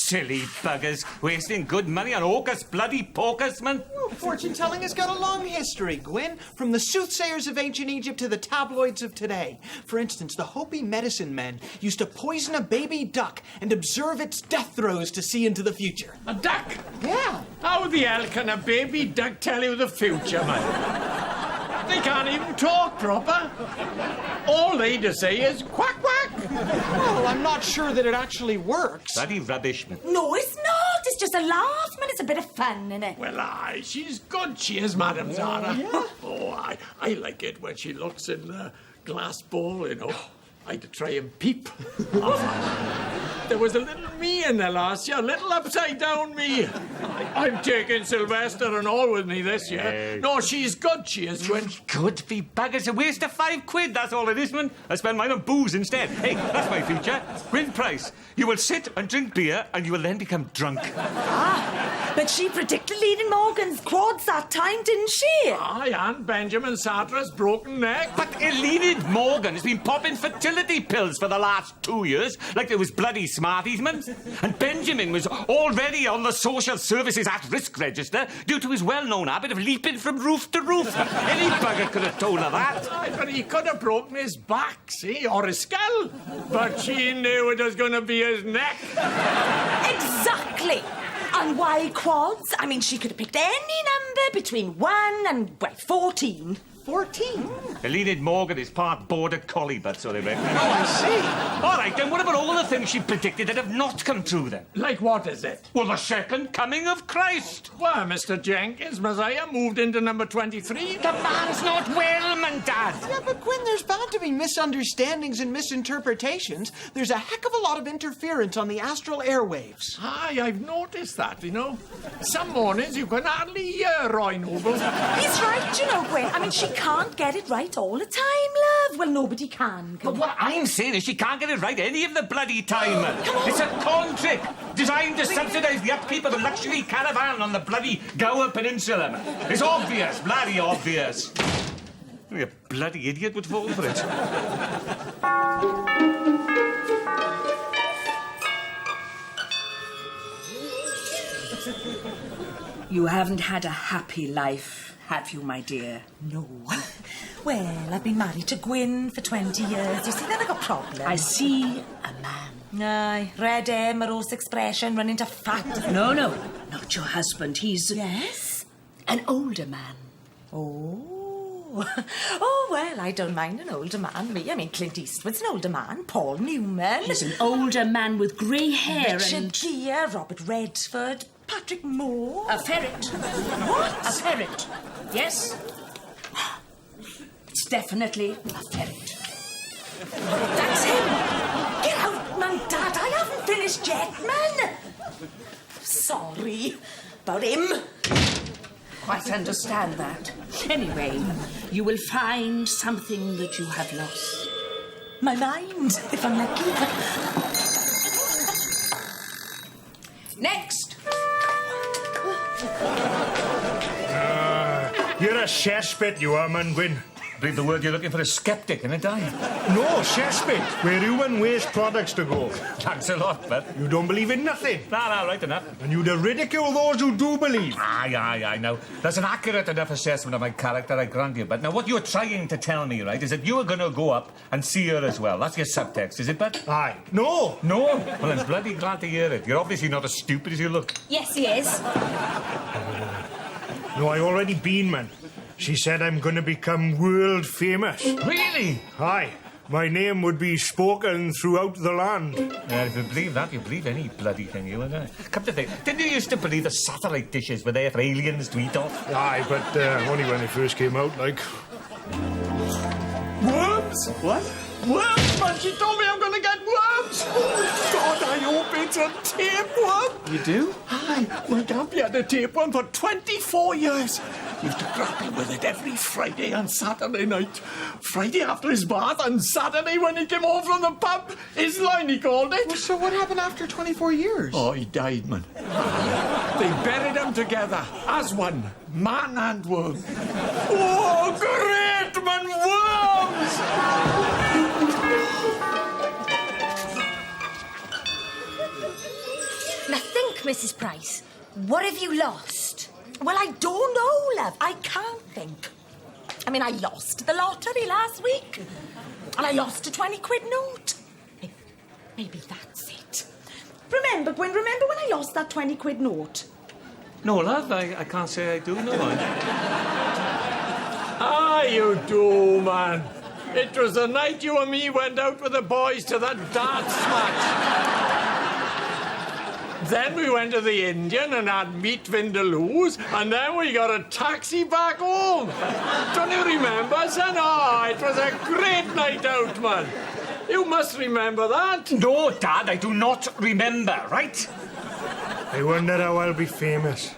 Silly buggers, wasting good money on hocus bloody pocus, man. Well, fortune-telling has got a long history, Gwyn. From the soothsayers of ancient Egypt to the tabloids of today. For instance, the Hopi medicine men used to poison a baby duck and observe its death throes to see into the future. A duck? Yeah. How the hell can a baby duck tell you the future, man? They can't even talk proper. All they just say is quack, quack. Well, I'm not sure that it actually works. Bloody rubbish, man. No, it's not. It's just a laugh, man. It's a bit of fun, innit? Well, aye, she's good, she is, Madam Zara. Yeah. Oh, I like it when she looks in the glass bowl, you know. I had to try and peep. There was a little me in there last year, a little upside-down me. I'm taking Sylvester and all with me this year. No, she's good, she is, Gwyn. Good be buggers, a waste of £5, that's all it is, man. I spend mine on booze instead. Hey, that's my future. Gwyn Price, you will sit and drink beer and you will then become drunk. But she predicted leading Morgan's quads that time, didn't she? Aye, and Benjamin Satra's broken neck. But Enid Morgan has been popping fertility pills for the last 2 years, like there was bloody Smarties, man. And Benjamin was already on the social services at-risk register due to his well-known habit of leaping from roof to roof. Any bugger could have told her that. Aye, but he could have broken his back, see, or his skull. But she knew it was going to be his neck. Exactly. And why quads? I mean, she could have picked any number between 1 and, 14. 14? Enid Morgan is part border collie, but so they reckon. Oh, I see. All right, then what about all the things she predicted that have not come true, then? Like what is it? Well, the second coming of Christ. Well, Mr. Jenkins, Messiah moved into number 23. The man's not well, man, Dad. Yeah, but Gwyn, there's bound to be misunderstandings and misinterpretations. There's a heck of a lot of interference on the astral airwaves. Aye, I've noticed that, you know. Some mornings you can hardly hear Roy Noble. He's right, you know, Gwen. I mean, she can't get it right all the time, love. Well, nobody can. But what I'm saying is she can't get it right any of the bloody time. It's a con trick designed to subsidise the upkeep of a luxury caravan on the bloody Gower Peninsula. Man. It's obvious, bloody obvious. Only a bloody idiot would fall for it. You haven't had a happy life, have you, my dear? No. Well, I've been married to Gwyn for 20 years. You see, then I got problems. I see a man. Aye, red hair, morose expression, running to fat. No, not your husband. He's... Yes? an older man. Oh. Oh, well, I don't mind an older man, me. I mean, Clint Eastwood's an older man. Paul Newman. He's an older man with grey hair Richard Gere, Robert Redford, Patrick Moore. A ferret. What? A ferret. Yes? It's definitely a ferret. That's him. Get out, man, Dad. I haven't finished yet, man. Sorry about him. Quite understand that. Anyway, you will find something that you have lost. My mind, if I'm lucky. Next. You're a cesspit, you are, man, Gwyn. I believe the word you're looking for is sceptic, isn't it, Di? No, cesspit, where human waste products to go. Thanks a lot, but... You don't believe in nothing. No, right enough. And you'd ridicule those who do believe. Aye, now. That's an accurate enough assessment of my character, I grant you. But now what you're trying to tell me, right, is that you are going to go up and see her as well. That's your subtext, is it, Bud? Aye. No. No? Well, I'm bloody glad to hear it. You're obviously not as stupid as you look. Yes, he is. No, I already been, man. She said I'm going to become world famous. Really? Aye. My name would be spoken throughout the land. If you believe that, you believe any bloody thing, you and I. Come to think, didn't you used to believe the satellite dishes were there for aliens to eat off? Aye, but only when they first came out, like. Worms? What? Worms, man. She told me I'm going to get worms. Oh, God, I hope it's a tapeworm. You do? Aye, my Gampy had a tapeworm for 24 years. Used to grapple with it every Friday and Saturday night. Friday after his bath and Saturday when he came home from the pub. His line, he called it. Well, so what happened after 24 years? Oh, he died, man. They buried him together as one, man and worm. Oh, great, man, worms! Mrs. Price. What have you lost? Well, I don't know, love. I can't think. I mean, I lost the lottery last week. And I lost a 20-quid note. Maybe that's it. Remember when I lost that 20-quid note? No, love, I can't say I do, no. Ah, you do, man. It was the night you and me went out with the boys to that darts match. Then we went to the Indian and had meat vindaloos, and then we got a taxi back home. Don't you remember, son? Oh, it was a great night out, man. You must remember that. No, Dad, I do not remember, right? I wonder how I'll be famous.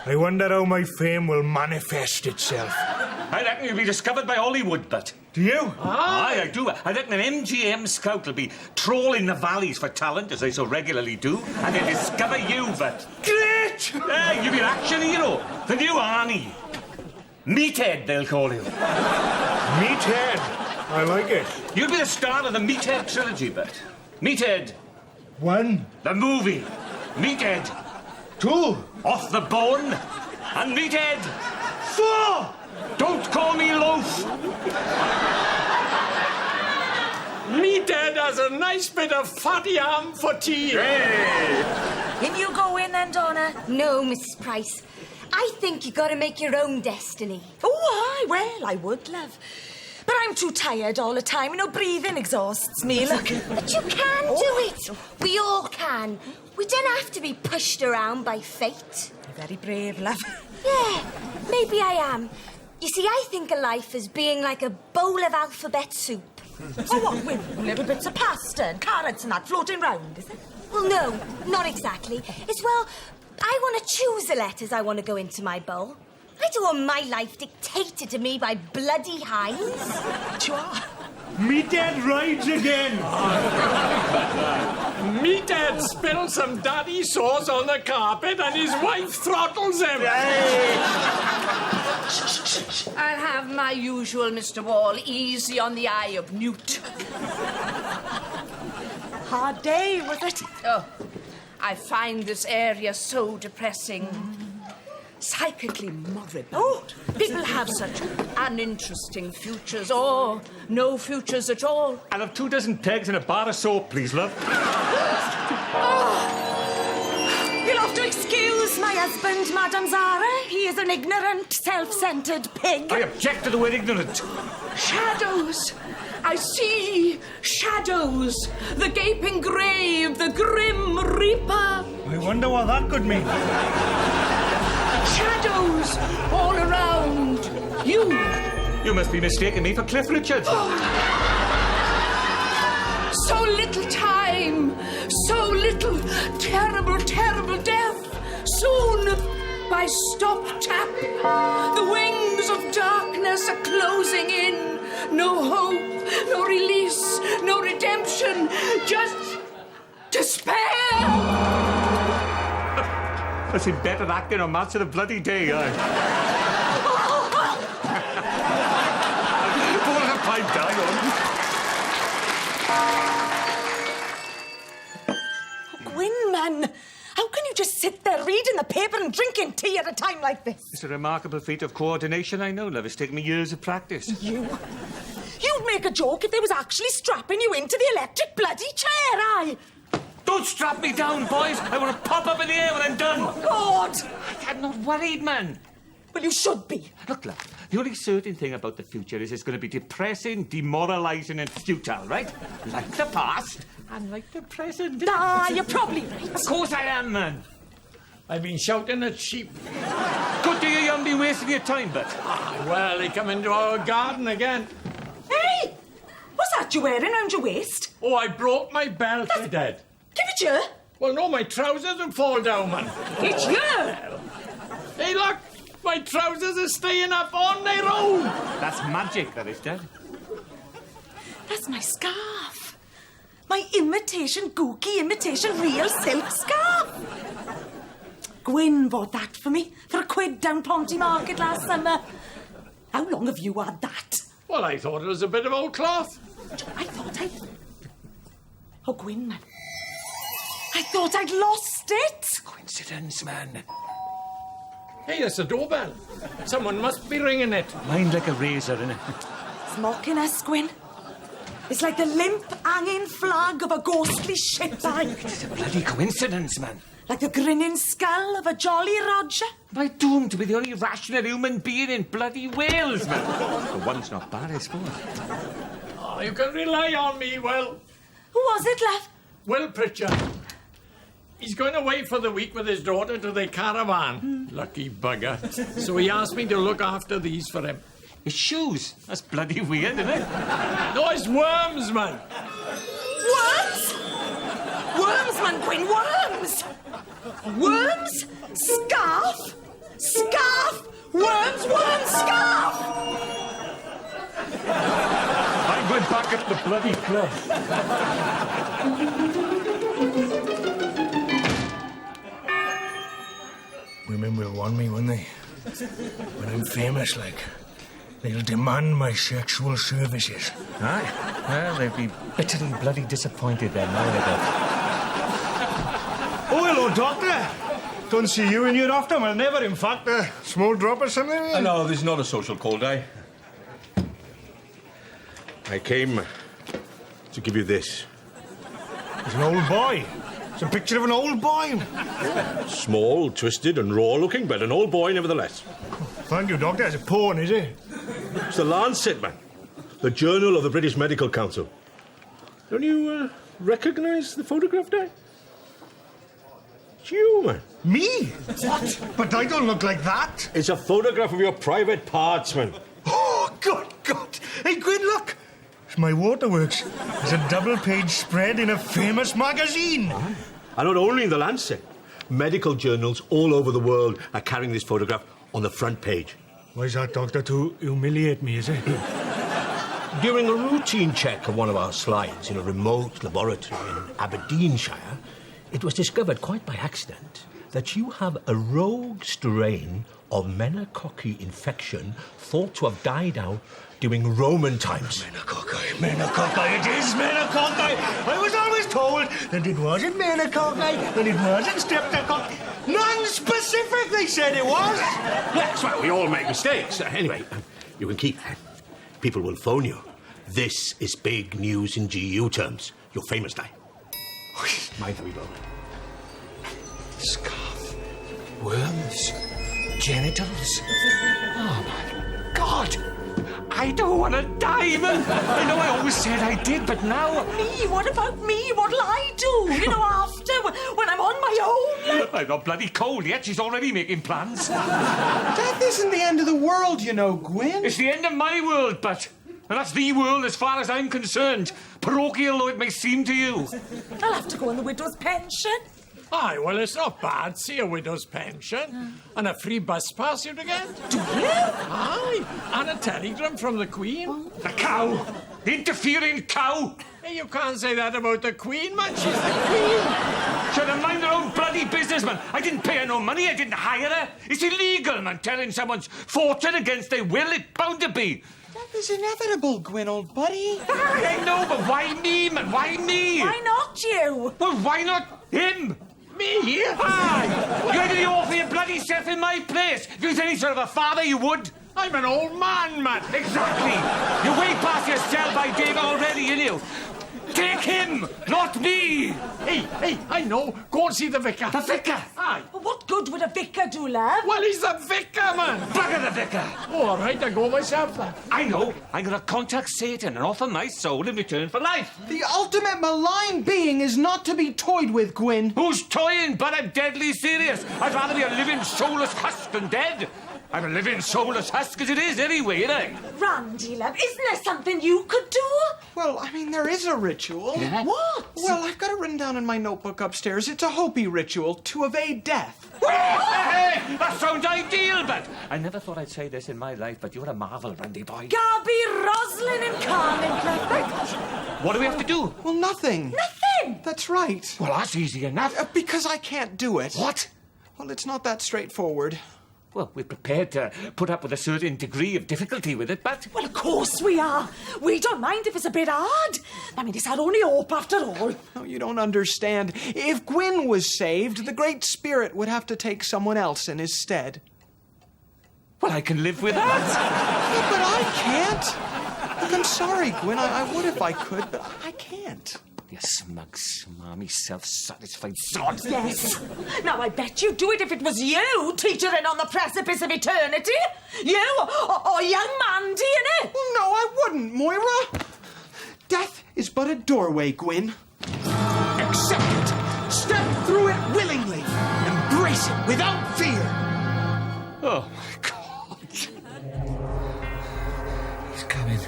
I wonder how my fame will manifest itself. I reckon you'll be discovered by Hollywood, but... Do you? Aye, I do. I reckon an MGM scout will be trawling the valleys for talent, as they so regularly do, and they'll discover you, but... Great! You'll be an action hero. The new Arnie. Meathead, they'll call you. Meathead. I like it. You'll be the star of the Meathead trilogy, but... Meathead. 1, The movie. Meathead. 2, Off the Bone. And Meathead. 4. Don't call me loaf. Meathead has a nice bit of fatty ham for tea. Can you go in then, Donna? No, Mrs. Price. I think you got to make your own destiny. Oh, aye, well, I would, love. But I'm too tired all the time. You know, breathing exhausts me, look. But you can do it. We all can. We don't have to be pushed around by fate. You're very brave, love. Yeah, maybe I am. You see, I think of life as being like a bowl of alphabet soup. Oh, what, with little bits of pasta and carrots and that floating round, is it? Well, no, not exactly. It's, well, I want to choose the letters I want to go into my bowl. I don't want my life dictated to me by bloody hinds. You are. Meathead rides again. Meathead spilled some daddy sauce on the carpet and his wife throttles him. I'll have my usual, Mr. Wall, easy on the eye of Newt. Hard day, was it? Oh, I find this area so depressing. Psychically moribund. Oh. People have such uninteresting futures, or no futures at all. I'll have 24 pegs and a bar of soap, please, love. You'll have to excuse my husband, Madame Zara. He is an ignorant, self-centred pig. I object to the word ignorant. Shadows! I see shadows! The gaping grave, the grim reaper! I wonder what that could mean. Shadows all around you! You must be mistaking me for Cliff Richard. So little time, so little terrible, terrible death. Soon, by stop-tap, the wings of darkness are closing in. No hope, no release, no redemption, just despair. I seen better acting on Match of the Bloody Day, aye. Pour a pipe down. Gwyn, man. How can you just sit there reading the paper and drinking tea at a time like this? It's a remarkable feat of coordination, I know, love. It's taken me years of practice. You'd make a joke if they was actually strapping you into the electric bloody chair, aye? Don't strap me down, boys. I want to pop up in the air when I'm done. God! I'm not worried, man. Well, you should be. Look, love, the only certain thing about the future is it's going to be depressing, demoralising and futile, right? Like the past and like the present. Ah, you're probably right. Of course I am, man. I've been shouting at sheep. Good to hear you haven't been wasting your time, but... Well, they come into our garden again. Hey! What's that you're wearing round your waist? Oh, I broke my belt, I did. Give it here. Well, no, my trousers will fall down, man. It's here. Hey, look! My trousers are staying up on their own. That's magic, that is, Dad. That's my scarf. My imitation, real silk scarf. Gwyn bought that for me for £1 down Ponty Market last summer. How long have you had that? Well, I thought it was a bit of old cloth. Oh, Gwyn, man. I thought I'd lost guessed it. Coincidence, man. Hey, it's a doorbell. Someone must be ringing it. Mine like a razor, innit? It's mocking us, Gwyn. It's like the limp, hanging flag of a ghostly ship, aye. It's a bloody coincidence, man. Like the grinning skull of a Jolly Roger. Am I doomed to be the only rational human being in bloody Wales, man? For once, not bad, I suppose. Oh, you can rely on me, Will. Who was it, love? Will Pritchard. He's going away for the week with his daughter to the caravan. Lucky bugger. So he asked me to look after these for him. His shoes. That's bloody weird, isn't it? No, it's worms, man. Worms? Worms, man, Gwyn, worms! Worms? Scarf? Scarf! Worms, worms, scarf! I'm going back up the bloody cliff. Women will want me, won't they? When I'm famous, like. They'll demand my sexual services. Aye. Well, they'd be bitterly bloody disappointed then, now they go. Oh, hello, Doctor. Don't see you in your after. Well, never, in fact. A small drop or something? No, this is not a social call day. I came to give you this. It's an old boy. It's a picture of an old boy. Small, twisted and raw looking, but an old boy nevertheless. Thank you, Doctor. It's a porn, is it? It's the Lancet, man. The Journal of the British Medical Council. Don't you recognise the photograph there? It's you, man. Me? What? But I don't look like that. It's a photograph of your private parts, man. Oh, good God. Hey, Gwyn, look. It's my waterworks. There's a double-page spread in a famous magazine. And not only in the Lancet, medical journals all over the world are carrying this photograph on the front page. Why's that, Doctor? To humiliate me, is it? During a routine check of one of our slides in a remote laboratory in Aberdeenshire, it was discovered quite by accident that you have a rogue strain of meningococci infection thought to have died out during Roman times. Meningococci, it is meningococci. I was always told that it wasn't meningococci, that it wasn't streptococcus. Non-specific, they said it was. Yes, well, we all make mistakes. Anyway, you can keep that. People will phone you. This is big news in GU terms. You're famous now. Mind how we go. Scarf. Worms. Genitals. Oh, my God. I don't want to die, man. I know I always said I did, but now... Me? What about me? What'll I do? You know, after, when I'm on my own? I'm not bloody cold yet. She's already making plans. Death isn't the end of the world, you know, Gwyn. It's the end of my world, but... And that's the world as far as I'm concerned. Parochial though it may seem to you. I'll have to go on the widow's pension. Aye, well, it's not bad. See a widow's pension. And a free bus pass you'd get. Do you? Aye, and a telegram from the Queen. The cow. The interfering cow. Hey, you can't say that about the Queen, man. She's the Queen. Should have mind their own bloody business, man. I didn't pay her no money. I didn't hire her. It's illegal, man, telling someone's fortune against their will. It's bound to be. That is inevitable, Gwyn, old buddy. I know, but why me, man? Why me? Why not you? Well, why not him? Me? Aye! You had to offer your bloody self in my place. If you was any sort of a father, you would. I'm an old man. Exactly. You're way past your sell-by date already, you. Take him, not me. Hey, I know. Go and see the vicar. The vicar? Aye. But what good would a vicar do, love? Well, he's the vicar, man. Bugger the vicar. Oh, all right, I go myself, then. I know. I'm going to contact Satan and offer my soul in return for life. The ultimate malign being is not to be toyed with, Gwyn. Who's toying? But I'm deadly serious. I'd rather be a living, soulless husk than dead. I'm a living, soulless husk as it is anyway, ain't I? Randy, love, isn't there something you could do? Well, I mean, there is a ritual. Yeah? What? Well, I've got it written down in my notebook upstairs. It's a Hopi ritual to evade death. Hey, that sounds ideal, but I never thought I'd say this in my life, but you're a marvel, Randy boy. Gabby, Roslyn and Carmen, perfect. What do we have to do? Well, nothing. Nothing. That's right. Well, that's easy enough. Because I can't do it. What? Well, it's not that straightforward. Well, we're prepared to put up with a certain degree of difficulty with it, but... Well, of course we are. We don't mind if it's a bit hard. I mean, it's our only hope after all. No, you don't understand. If Gwyn was saved, the Great Spirit would have to take someone else in his stead. Well, I can live with that. Yeah, but I can't. Look, I'm sorry, Gwyn. I would if I could, but I can't. You smug, smarmy, self-satisfied sod. Yes. Now, I bet you'd do it if it was you teetering on the precipice of eternity. You or young Mandy, innit? Well, no, I wouldn't, Moira. Death is but a doorway, Gwyn. Accept it. Step through it willingly. Embrace it without fear. Oh, my God. He's coming.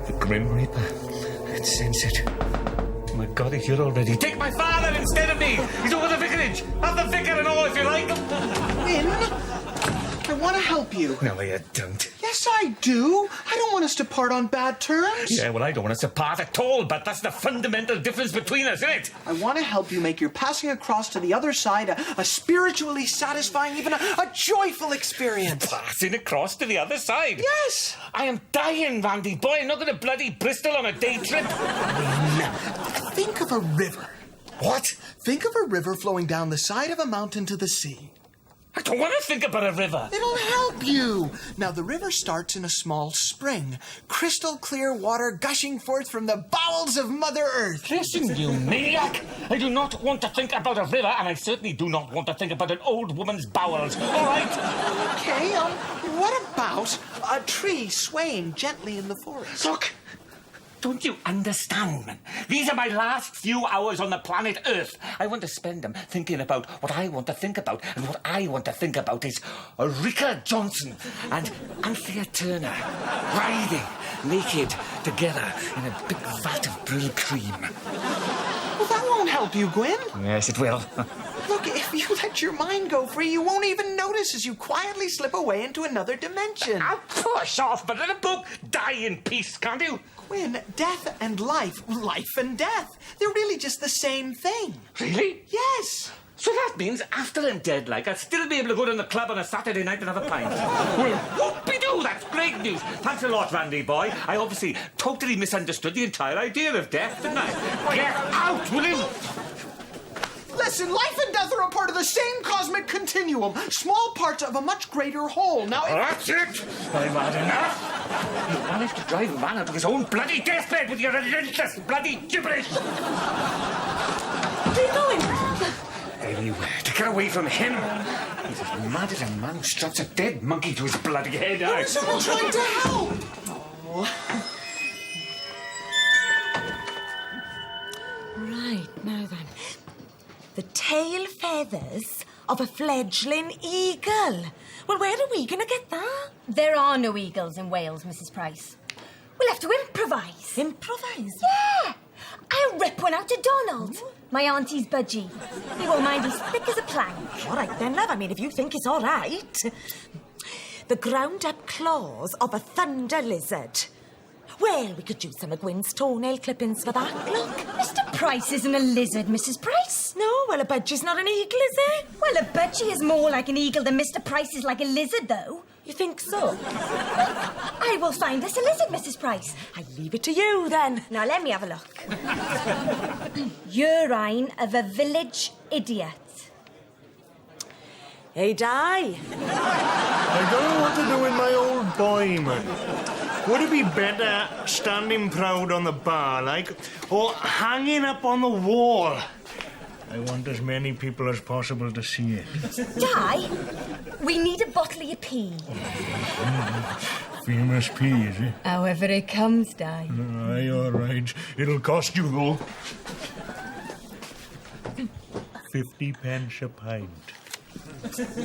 The Grim Reaper. I can sense it. Oh, my God, he's here already. Take my father instead of me. He's over the vicarage. Have the vicar and all if you like. Gwyn, I want to help you. No, you don't. Yes, I do. I don't want us to part on bad terms. Yeah, well, I don't want us to part at all, but that's the fundamental difference between us, isn't it? I want to help you make your passing across to the other side a spiritually satisfying, even a joyful experience. Passing across to the other side? Yes. I am dying, Randy boy. I'm not going to bloody Bristol on a day trip. Think of a river. What? Think of a river flowing down the side of a mountain to the sea. I don't want to think about a river. It'll help you. Now, the river starts in a small spring. Crystal clear water gushing forth from the bowels of Mother Earth. Listen, you maniac. I do not want to think about a river, and I certainly do not want to think about an old woman's bowels. All right? Okay, what about a tree swaying gently in the forest? Look. Don't you understand, man? These are my last few hours on the planet Earth. I want to spend them thinking about what I want to think about. And what I want to think about is Ulrika Johnson and Anthea Turner riding naked together in a big vat of Brill cream. Well, that won't help you, Gwyn. Yes, it will. Look, if you let your mind go free, you won't even notice as you quietly slip away into another dimension. I'll push off, but let a book die in peace, can't you? Gwyn, death and life and death, they're really just the same thing. Really? Yes. So that means after I'm dead, like, I'd still be able to go to the club on a Saturday night and have a pint. Well, whoopie-doo, that's great news. Thanks a lot, Randy boy. I obviously totally misunderstood the entire idea of death, didn't I? Get out, will you? Listen, life and death are a part of the same cosmic continuum, small parts of a much greater whole. Now, That's it. I've had enough. You managed to drive a man out of his own bloody deathbed with your relentless bloody gibberish. Where are you going? Anywhere to get away from him. He's as mad as a man who straps a dead monkey to his bloody head. I'm trying to help. Right, now then. The tail feathers of a fledgling eagle. Well, where are we going to get that? There are no eagles in Wales, Mrs. Price. We'll have to improvise. Improvise? Yeah. I'll rip one out to Donald. My auntie's budgie. He won't mind, he's thick as a plank. All right then, love. I mean, if you think it's all right. The ground-up claws of a thunder lizard. Well, we could use some of Gwyn's toenail clippings for that, look. Mr. Price isn't a lizard, Mrs. Price. No, well, a budgie's not an eagle, is it? Well, a budgie is more like an eagle than Mr. Price is like a lizard, though. You think so? I will find us a lizard, Mrs. Price. I leave it to you, then. Now, let me have a look. Urine of a village idiot. Hey, Di. I don't know what to do with my old boy, man. Would it be better standing proud on the bar, like, or hanging up on the wall? I want as many people as possible to see it. Di, we need a bottle of your pee. Famous pee, is it? However it comes, Di. Aye, all right. It'll cost you, though. 50 pence a pint. Fill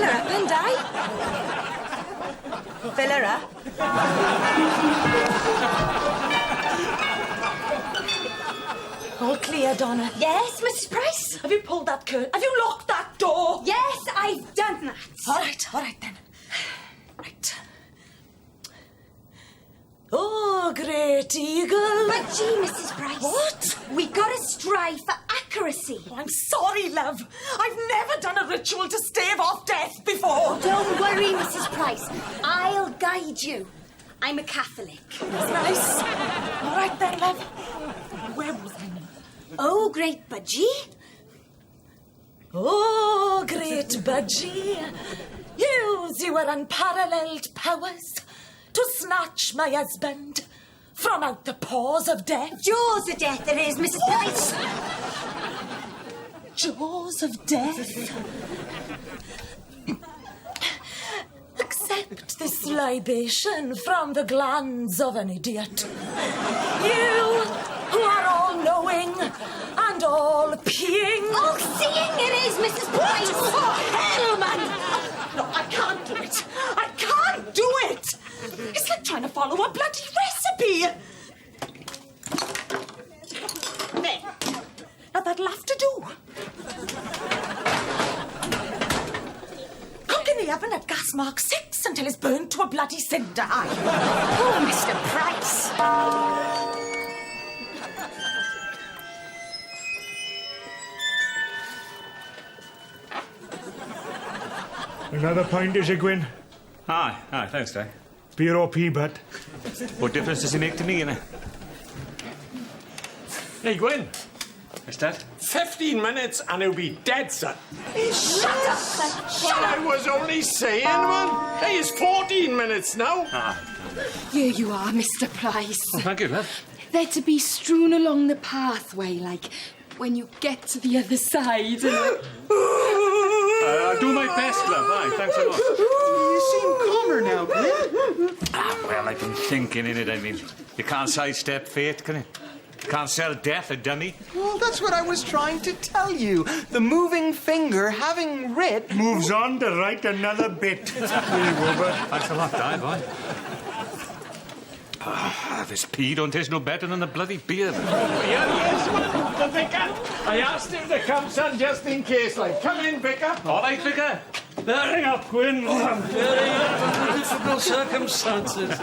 her up, then, Di. Fill her up. All clear, Donna. Yes, Mrs. Price? Have you pulled that curtain? Have you locked that door? Yes, I've done that. All right then. Right. Oh, great eagle. But gee, Mrs. Price. What? We gotta strive for accuracy. Oh, I'm sorry, love. I've never done a ritual to stave off death before. Don't worry, Mrs. Price. I'll guide you. I'm a Catholic. That's nice. All right then, love. Where was I now? Oh, great budgie. Oh, great budgie, use your unparalleled powers to snatch my husband from out the paws of death. Jaws of death it is, Mrs. Price. Jaws of death. Accept this libation from the glands of an idiot. You who are all-knowing and all-peeing. All-seeing it is, Mrs. Price. Oh, hell, man! No, I can't do it. I can't do it. It's like trying to follow a bloody recipe. There. Now that'll have to do. Cook in the oven at gas mark 6 until it's burnt to a bloody cinder high. Oh, Mr. Price. Another pint, is it, Gwyn? Aye, thanks, Dad. Beer or pea, but What difference does it make to me, innit? Hey, Gwyn, Yes, Dad? 15 minutes and he'll be dead, son. Shut up, son. Well, I was only saying, man. Hey, it's 14 minutes now. Here you are, Mr. Price. Oh, thank you, love. They're to be strewn along the pathway, like when you get to the other side. I'll do my best, love. Aye, thanks a lot. You seem calmer now, Gwen. Well, I've been thinking, innit? I mean, you can't sidestep fate, can you? You can't sell death a dummy. Well, that's what I was trying to tell you. The moving finger, having writ... moves on to write another bit. Here you go, bud. Thanks a lot, Dad, boy. This pea don't taste no better than the bloody beer. Yes, the vicar. I asked him to come, son, just in case. Like, come in, vicar. All right, Vicar. Bearing up, Gwyn. Bearing up under difficult circumstances.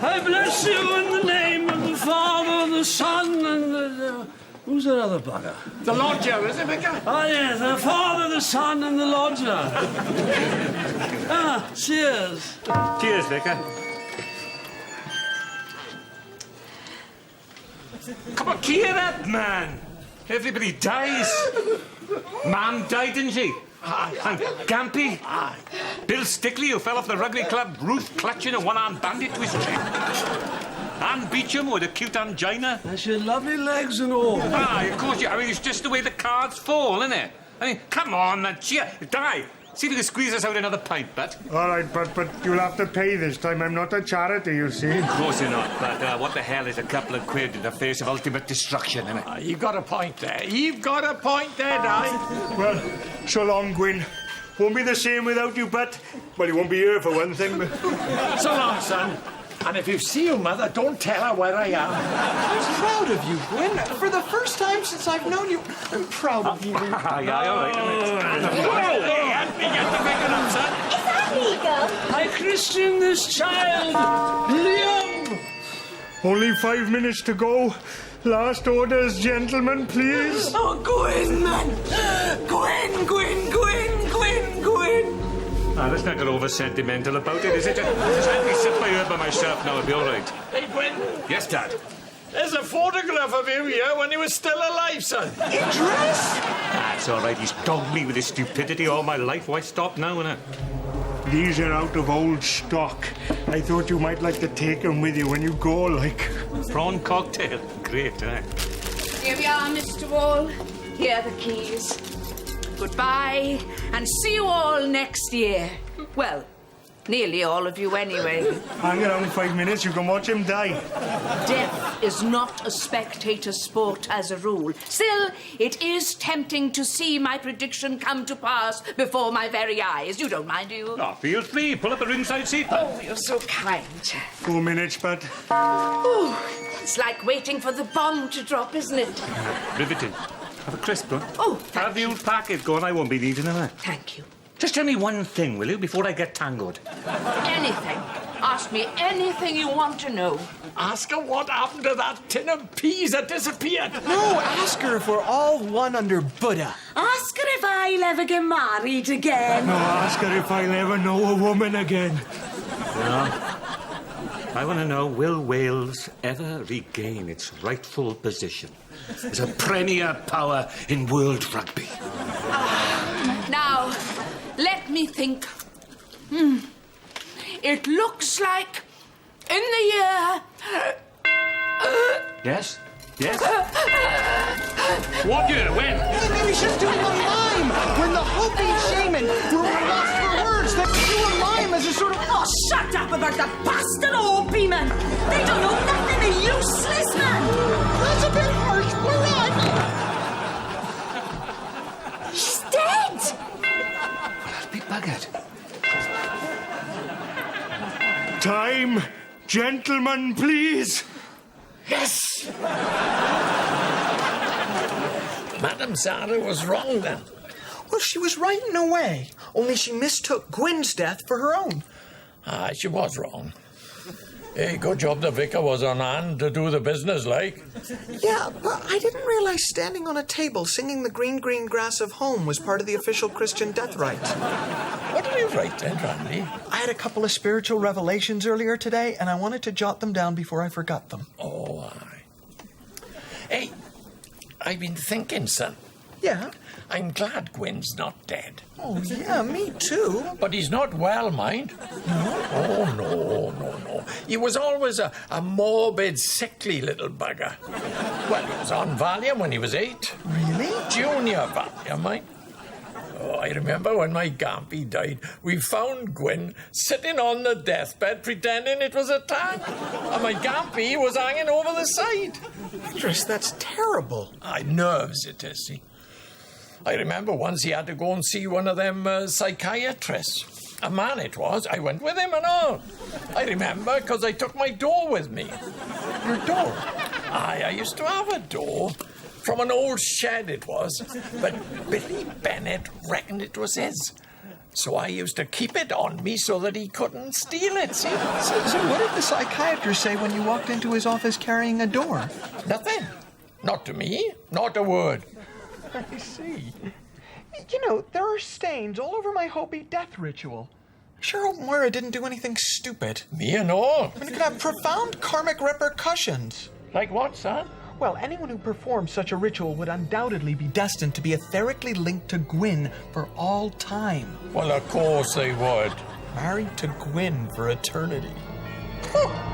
I bless you in the name of the Father, the Son, and the... who's that other bugger? The lodger, is it, vicar? Oh, yes, the Father, the Son, and the Lodger. Cheers. Cheers, Vicar. Come on, cheer up, man. Everybody dies. Mum died, didn't she? And Gampy. Bill Stickley, who fell off the rugby club roof clutching a one-armed bandit to his chest. Anne Beecham with a cute angina. That's your lovely legs and all. Aye, of course, I mean, it's just the way the cards fall, isn't it? I mean, come on, man, cheer. Die. See if you can squeeze us out another pint, Bud. All right, but you'll have to pay this time. I'm not a charity, you see. Of course you're not, but what the hell is a couple of quid in the face of ultimate destruction, isn't it? You've got a point there. You've got a point there, Di. Well, so long, Gwyn. Won't be the same without you, but... well, you won't be here for one thing, but... So long, son. And if you see your mother, don't tell her where I am. I'm proud of you, Gwen. For the first time since I've known you, I'm proud of you. Aye, all right. Hey, help me get the vicar up, son. Is that legal? I christen this child, Liam. Only 5 minutes to go. Last orders, gentlemen, please. Oh, Gwyn, man. Gwyn. Let's not get over sentimental about it, is it? Just let me sit by here by myself now, I'll be all right. Hey, Gwen, Yes, Dad. there's a photograph of you here when you were still alive, son. Idris? That's all right. He's dogged me with his stupidity all my life. Why stop now, innit? These are out of old stock. I thought you might like to take them with you when you go, like... Prawn cocktail. Great, eh? Here we are, Mr. Wall. Here are the keys. Goodbye, and see you all next year. Well, nearly all of you anyway. Hang around 5 minutes, you can watch him die. Death is not a spectator sport as a rule. Still, it is tempting to see my prediction come to pass before my very eyes. You don't mind, do you? Oh, feel free. Pull up a ringside seat. Oh, you're so kind. 4 minutes, but... Ooh, it's like waiting for the bomb to drop, isn't it? Riveting. Have a crisp, bro. Oh, Have the old packet going. I won't be needing it. thank you. Just tell me one thing, will you, before I get tangoed? Anything. Ask me anything you want to know. Ask her what happened to that tin of peas that disappeared. No, ask her if we're all one under Buddha. Ask her if I'll ever get married again. No, ask her if I'll ever know a woman again. I want to know, will Wales ever regain its rightful position as a premier power in world rugby? Now, let me think. It looks like in the year... Yes? Yes? What year? When? Hey, maybe she's doing a mime. When the Hopi shaman, we're lost for words, they do a mime as a sort of... Oh, shut up about that bastard Hopi, man. They don't know nothing. They're useless, man. That's a bit harsh. We're on. She's dead. I'll be buggered. Time, gentlemen, please. Yes! Madam Sarah was wrong then. Well, she was right in a way. Only she mistook Gwyn's death for her own. She was wrong. Hey, good job the vicar was on hand to do the business, like. Yeah, but I didn't realize standing on a table singing the green, green grass of home was part of the official Christian death rites. What did you write then, Randy? I had a couple of spiritual revelations earlier today, and I wanted to jot them down before I forgot them. Oh, aye. Hey, I've been thinking, son. Yeah? I'm glad Gwyn's not dead. Oh, yeah, me too. But he's not well, mind. No? Oh, no. He was always a morbid, sickly little bugger. Well, he was on Valium when he was 8. Really? Junior Valium, mind. Oh, I remember when my Gampy died, we found Gwyn sitting on the deathbed pretending it was a tank. And my Gampy was hanging over the side. Idris, that's terrible. Nerves it is, see. I remember once he had to go and see one of them psychiatrists. A man it was. I went with him and all. I remember because I took my door with me. Your door? Aye, I used to have a door. From an old shed it was. But Billy Bennett reckoned it was his. So I used to keep it on me so that he couldn't steal it, see? So what did the psychiatrist say when you walked into his office carrying a door? Nothing. Not to me. Not a word. I see. You know, there are stains all over my Hopi death ritual. I sure hope Moira didn't do anything stupid. Me and all. I mean, it could have profound karmic repercussions. Like what, son? Well, anyone who performs such a ritual would undoubtedly be destined to be etherically linked to Gwyn for all time. Well, of course they would. Married to Gwyn for eternity. Huh.